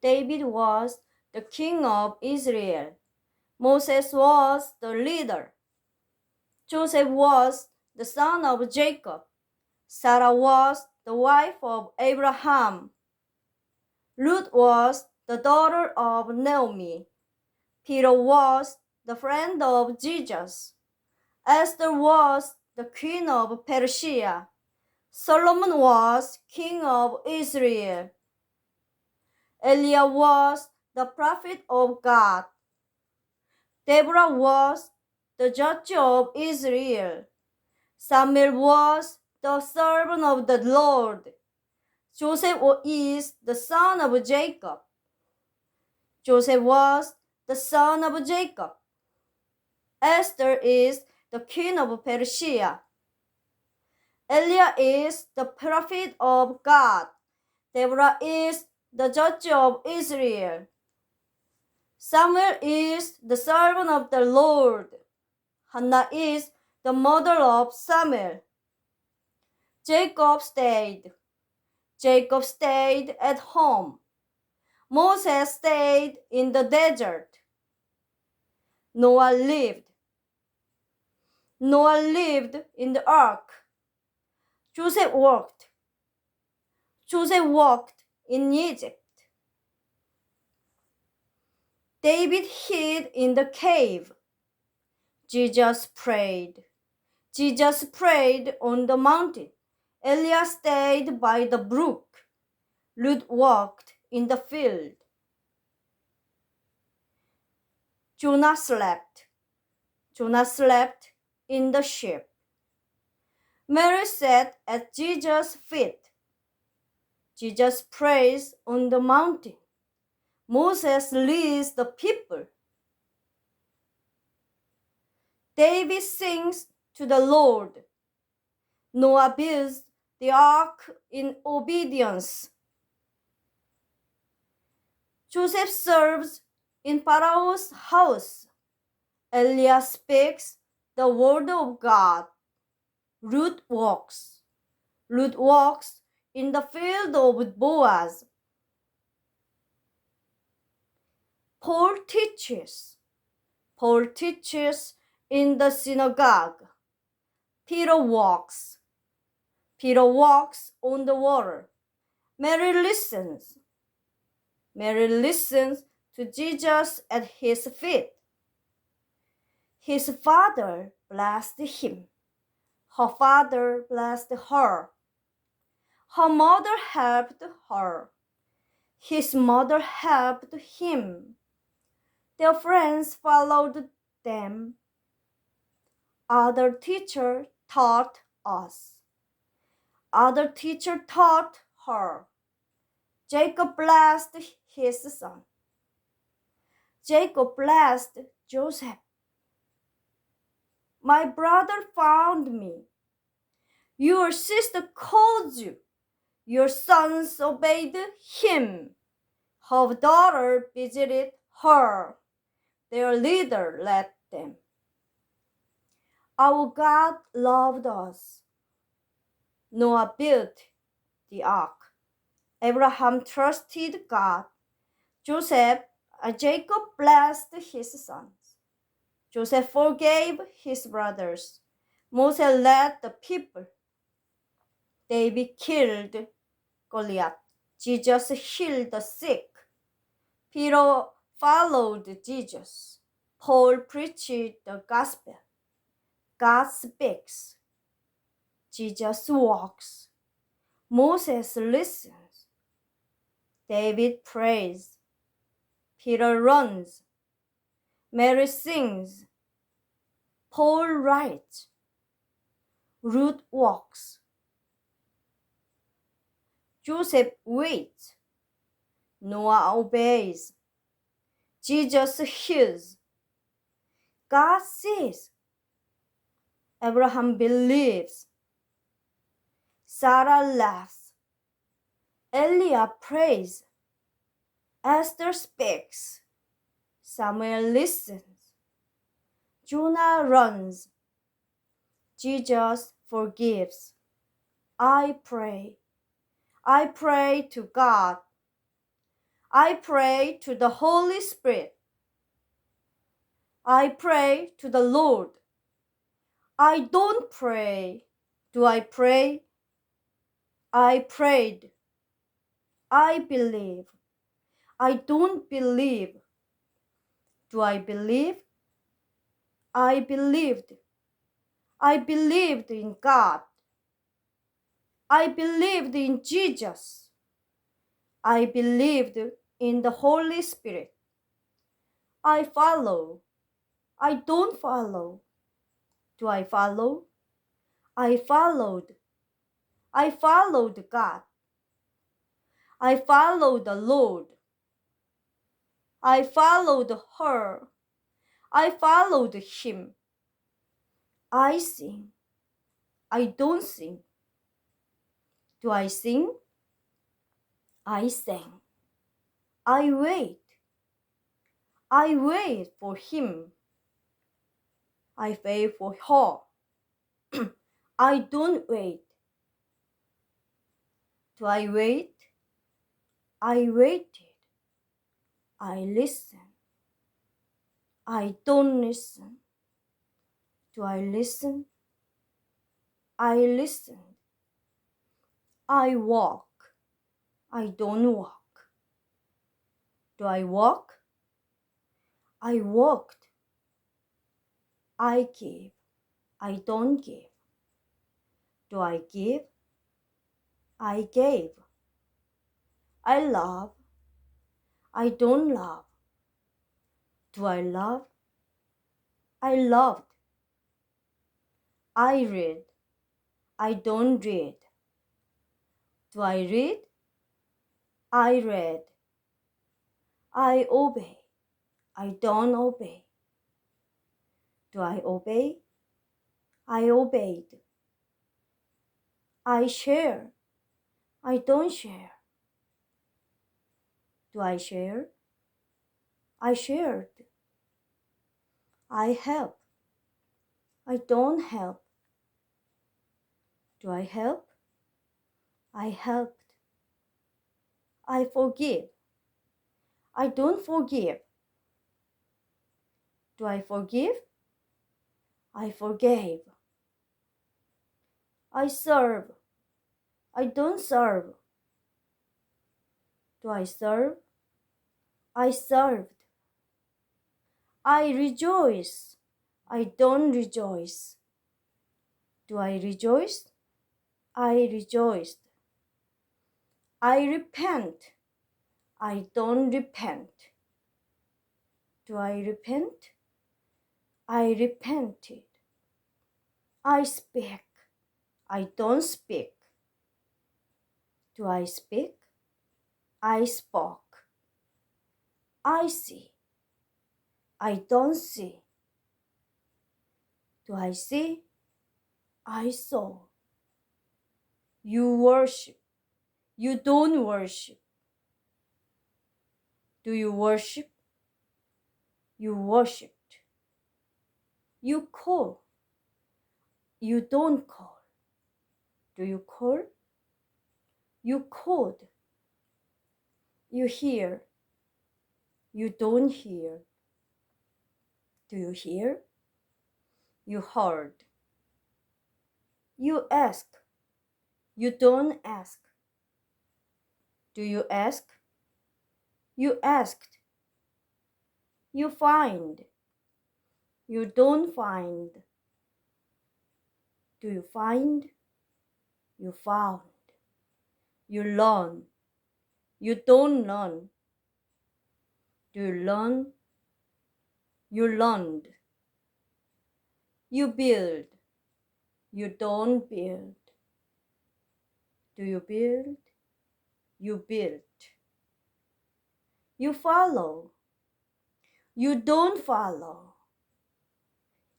David was the king of Israel. Moses was the leader. Joseph was the son of Jacob. Sarah was the wife of Abraham. Ruth was the daughter of Naomi. Peter was the friend of Jesus. Esther was the queen of Persia. Solomon was king of Israel. Eliah was the prophet of God. Deborah was the judge of Israel. Samuel was the servant of the Lord. Joseph is the son of Jacob. Joseph was the son of Jacob. Esther is the queen of Persia. Eliah is the prophet of God. Deborah is the judge of Israel. Samuel is the servant of the Lord. Hannah is the mother of Samuel. Jacob stayed. Jacob stayed at home. Moses stayed in the desert. Noah lived. Noah lived in the ark. Joseph worked. Joseph walked in Egypt. David hid in the cave. Jesus prayed. Jesus prayed on the mountain. Eliah stayed by the brook. Ruth walked in the field. Jonah slept. Jonah slept in the ship. Mary sat at Jesus' feet. Jesus prays on the mountain. Moses leads the people. David sings to the Lord. Noah builds the ark in obedience. Joseph serves in Pharaoh's house. Eliah speaks the word of God. Ruth walks. Ruth walks in the field of Boaz. Paul teaches. Paul teaches in the synagogue. Peter walks. Peter walks on the water. Mary listens. Mary listens to Jesus at his feet. His father blessed him. Her father blessed her. Her mother helped her. His mother helped him. Their friends followed them. Other teacher taught us. Other teacher taught her. Jacob blessed his son. Jacob blessed Joseph. My brother found me. Your sister called you. Your sons obeyed him. Her daughter visited her. Their leader led them. Our God loved us. Noah built the ark. Abraham trusted God. Jacob blessed his sons. Joseph forgave his brothers. Moses led the people. David killed Goliath. Jesus healed the sick. Peter followed Jesus. Paul preached the gospel. God speaks. Jesus walks. Moses listens. David prays. Peter runs. Mary sings. Paul writes. Ruth walks. Joseph waits. Noah obeys. Jesus heals. God sees. Abraham believes. Sarah laughs. Eliah prays. Esther speaks. Samuel listens. Jonah runs. Jesus forgives. I pray to God. I pray to the Holy Spirit. I pray to the Lord. I don't pray. Do I pray? I prayed. I believe. I don't believe. Do I believe? I believed. I believed in God. I believed in Jesus. I believed in the Holy Spirit. I follow. I don't follow. Do I follow? I followed. I followed God. I followed the Lord. I followed her. I followed him. I sing. I don't sing. Do I sing? I sang. I wait. I wait for him. I wait for her. I don't wait. Do I wait? I waited. I listen. I don't listen. Do I listen? I listened. I walk. I don't walk. Do I walk? I walked. I give. I don't give. Do I give? I gave. I love. I don't love. Do I love? I loved. I read. I don't read. Do I read? I read. I obey. I don't obey. Do I obey? I obeyed. I share. I don't share. Do I share? I shared. I help. I don't help. Do I help? I helped. I forgive. I don't forgive. Do I forgive? I forgave. I serve. I don't serve. Do I serve? I served. I rejoice. I don't rejoice. Do I rejoice? I rejoiced. I repent. I don't repent. Do I repent? I repented. I speak. I don't speak. Do I speak? I spoke. I see. I don't see. Do I see? I saw. You worship. You don't worship. Do you worship? You worshipped. You call. You don't call. Do you call? You called. You hear. You don't hear. Do you hear? You heard. You ask. You don't ask. Do you ask? You asked. You find. You don't find. Do you find? You found. You learn. You don't learn. Do you learn? You learned. You build. You don't build. Do you build? You built. You follow. You don't follow.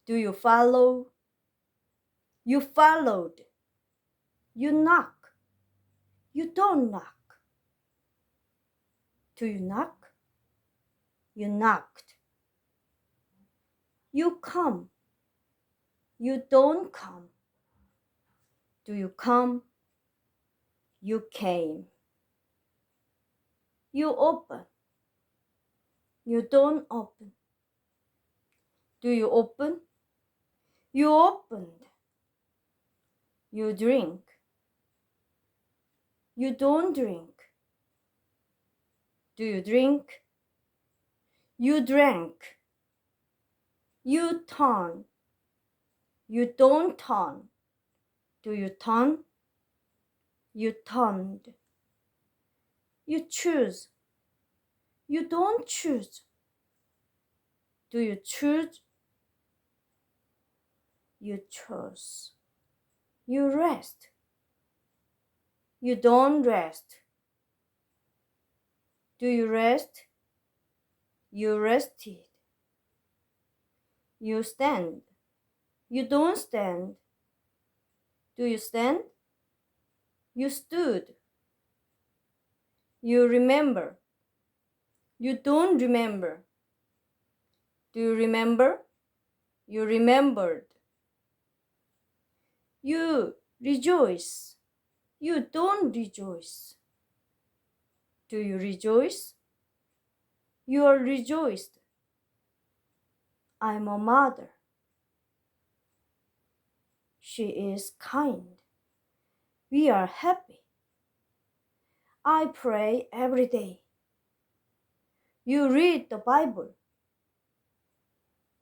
Do you follow? You followed. You knock. You don't knock. Do you knock? You knocked. You come. You don't come. Do you come? You came. You open. You don't open. Do you open? You opened. You drink. You don't drink. Do you drink? You drank. You turn. You don't turn. Do you turn? You turned. You choose. You don't choose. Do you choose? You chose. You rest. You don't rest. Do you rest? You rested. You stand. You don't stand. Do you stand? You stood. You remember. You don't remember. Do you remember? You remembered. You rejoice. You don't rejoice. Do you rejoice? You are rejoiced. I'm a mother. She is kind. We are happy. I pray every day. You read the Bible.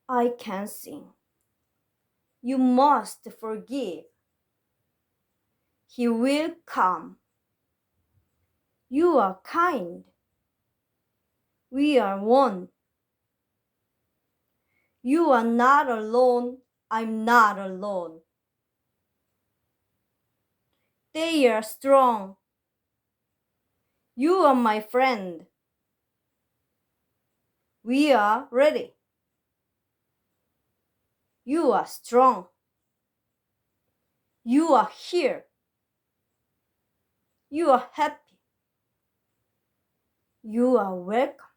I can sing. You must forgive. He will come. You are kind. We are one. You are not alone. I'm not alone. They are strong. You are my friend. We are ready. You are strong. You are here. You are happy. You are welcome.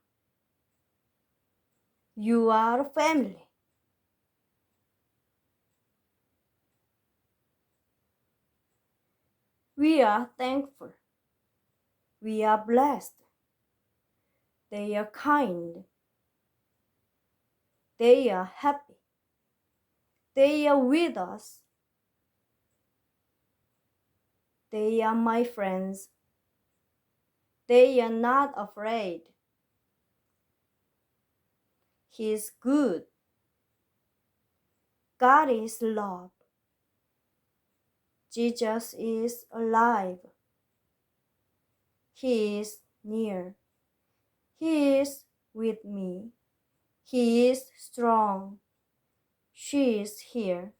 You are a family. We are thankful. We are blessed. They are kind. They are happy. They are with us. They are my friends. They are not afraid. He is good. God is love. Jesus is alive. He is near. He is with me. He is strong. She is here.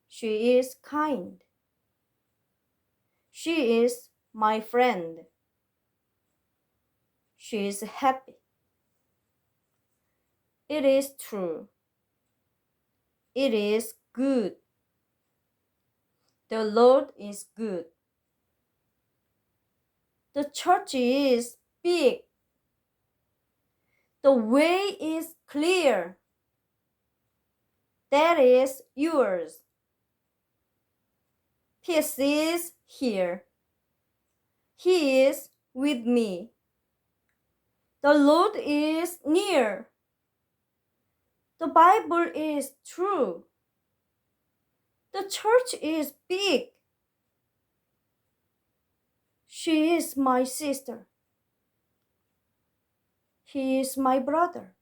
She is kind. She is my friend. She is happy. It is true. It is good. The Lord is good. The church is big. The way is clear. That is yours. Peace is here. He is with me. The Lord is near. The Bible is true. The church is big. She is my sister. He is my brother.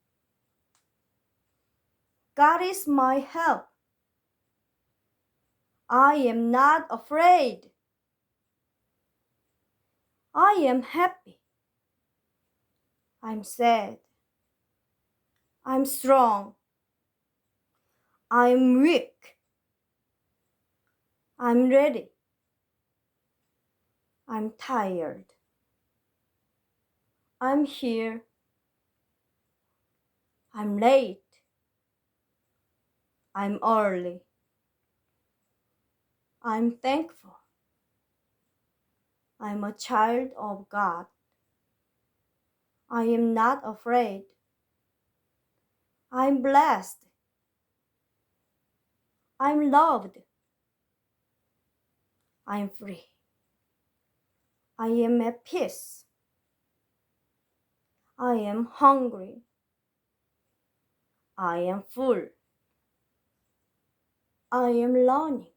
God is my help. I am not afraid. I am happy. I'm sad. I'm strong. I'm weak. I'm ready. I'm tired. I'm here. I'm late. I'm early. I'm thankful. I'm a child of God. I am not afraid. I'm blessed. I'm loved. I'm free. I am at peace. I am hungry. I am full. I am learning.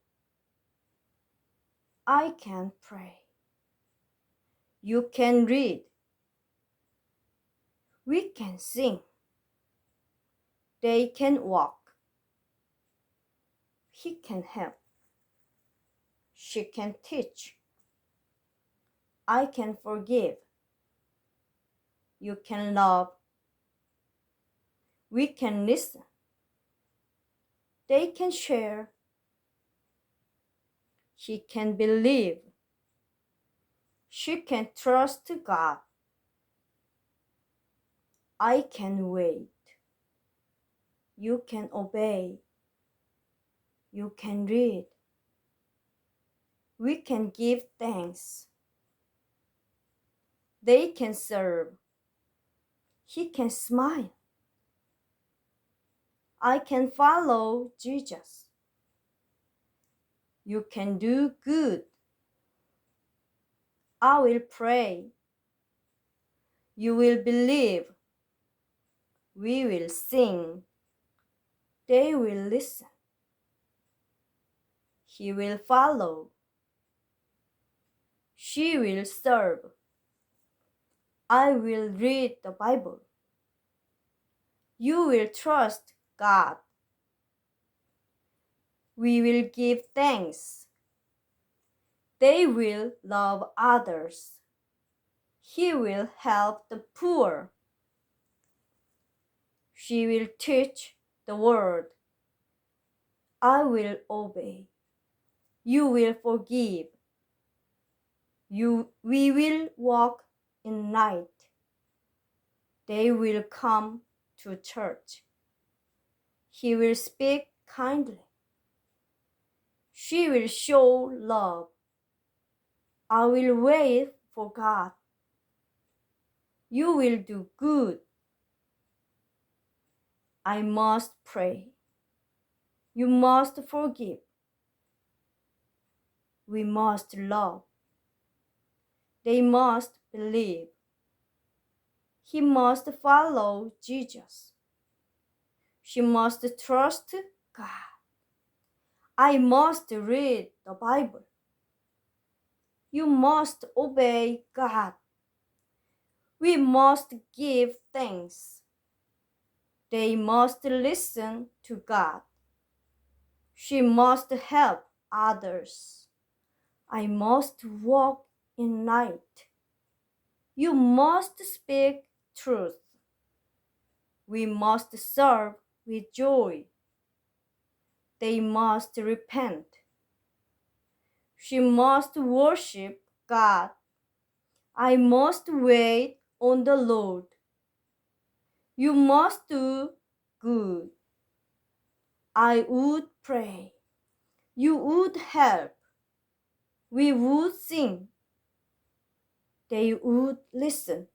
I can pray. You can read. We can sing. They can walk. He can help. She can teach. I can forgive. You can love. We can listen. They can share. He can believe. She can trust God. I can wait. You can obey. You can read. We can give thanks. They can serve. He can smile. I can follow Jesus. You can do good. I will pray. You will believe. We will sing. They will listen. He will follow. She will serve. I will read the Bible. You will trust God. We will give thanks. They will love others. He will help the poor. She will teach the word. I will obey. You will forgive. We will walk in night. They will come to church. He will speak kindly. She will show love. I will wait for God. You will do good. I must pray. You must forgive. We must love. They must believe. He must follow Jesus. She must trust God. I must read the Bible. You must obey God. We must give thanks. They must listen to God. She must help others. I must walk in night. You must speak truth. We must serve with joy. They must repent. She must worship God. I must wait on the Lord. You must do good. I would pray. You would help. We would sing. They would listen.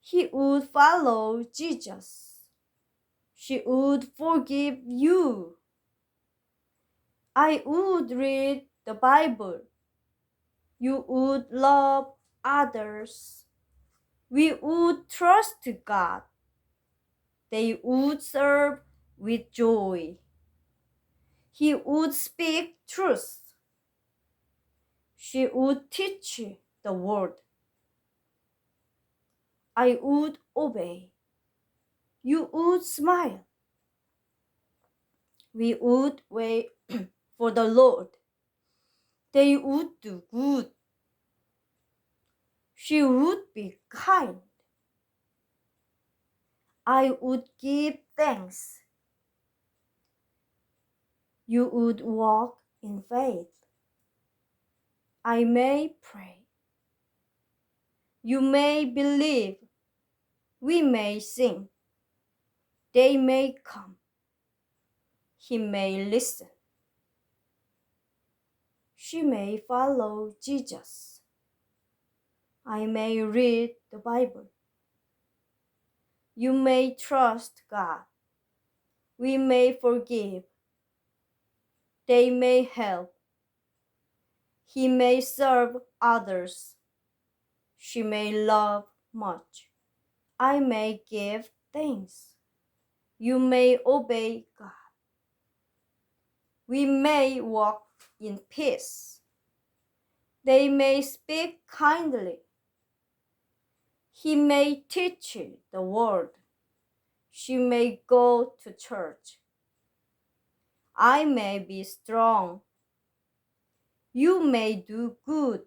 He would follow Jesus. She would forgive you. I would read the Bible. You would love others. We would trust God. They would serve with joy. He would speak truth. She would teach the word. I would obey. You would smile. We would wait for the Lord. They would do good. She would be kind. I would give thanks. You would walk in faith. I may pray. You may believe. We may sing. They may come. He may listen. She may follow Jesus. I may read the Bible. You may trust God. We may forgive. They may help. He may serve others. She may love much I may give thanks. You may obey God. We may walk in peace. They may speak kindly. He may teach the word. She may go to church. I may be strong. You may do good.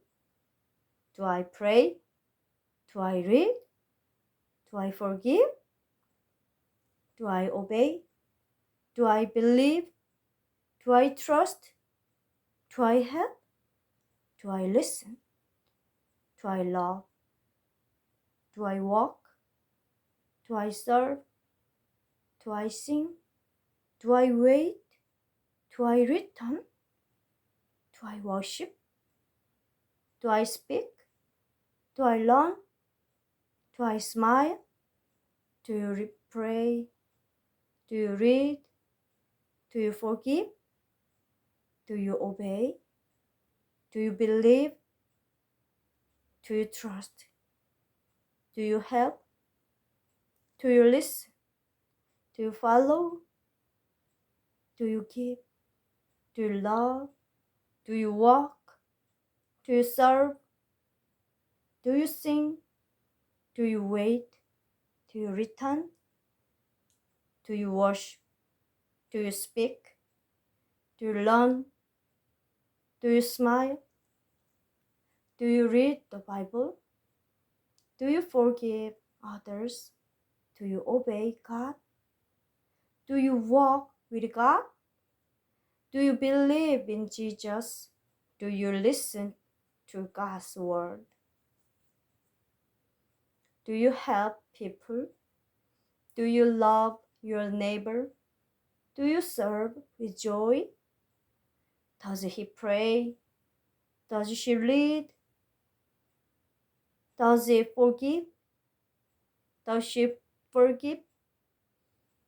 Do I pray? Do I read? Do I forgive? Do I obey? Do I believe? Do I trust? Do I help? Do I listen? Do I love? Do I walk? Do I serve? Do I sing? Do I wait? Do I return? Do I worship? Do I speak? Do I learn? Do I smile? Do you pray? Do you read? Do you forgive? Do you obey? Do you believe? Do you trust? Do you help? Do you listen? Do you follow? Do you give? Do you love? Do you walk? Do you serve? Do you sing? Do you wait? Do you return? Do you worship? Do you speak? Do you learn? Do you smile? Do you read the Bible? Do you forgive others? Do you obey God? Do you walk with God? Do you believe in Jesus? Do you listen to God's word? Do you help people? Do you love your neighbor? Do you serve with joy? Does he pray? Does she read? Does he forgive? Does she forgive?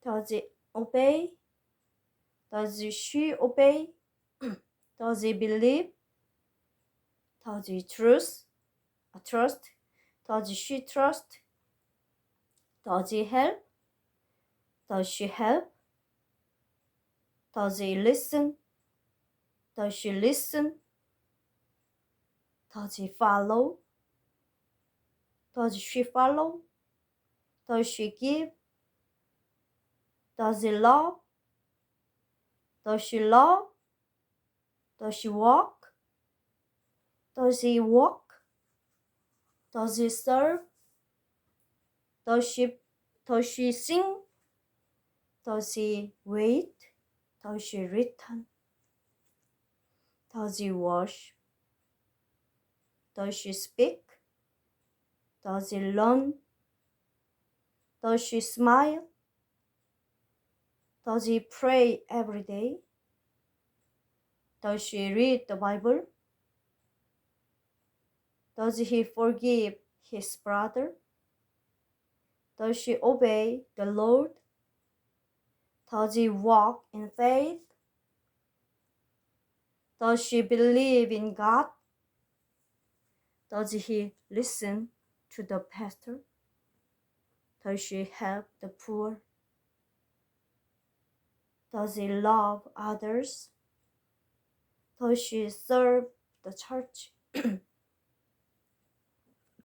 Does he obey? Does she obey? Does he believe? Does he trust? Does she trust? Does he help? Does she help? Does he listen? Does she listen? Does he follow? Does she follow? Does she give? Does he love? Does she love? Does she walk? Does he walk? Does he serve? Does she sing? Does he wait? Does she return? Does he wash? Does she speak? Does he learn? Does she smile? Does he pray every day? Does she read the Bible? Does he forgive his brother? Does she obey the Lord? Does he walk in faith? Does she believe in God? Does he listen to the pastor? Does she help the poor? Does he love others? Does she serve the church?